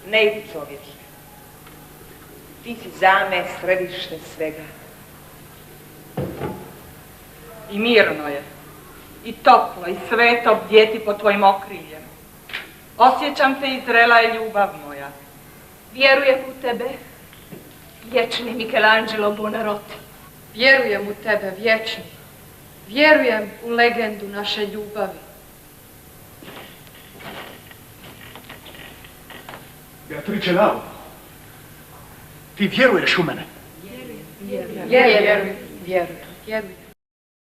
Ne idi, čovječe. Ti si za me središte svega. I mirno je, i toplo, i sveto bdjeti pod tvojim okriljem. Osjećam te i zrela je ljubav moja. Vjerujem u tebe, vječni Michelangelo Buonarroti. Vjerujem u tebe, vječni. Vjerujem u legendu naše ljubavi. Beatrice Lao, ti vjeruješ u mene? Vjerujem.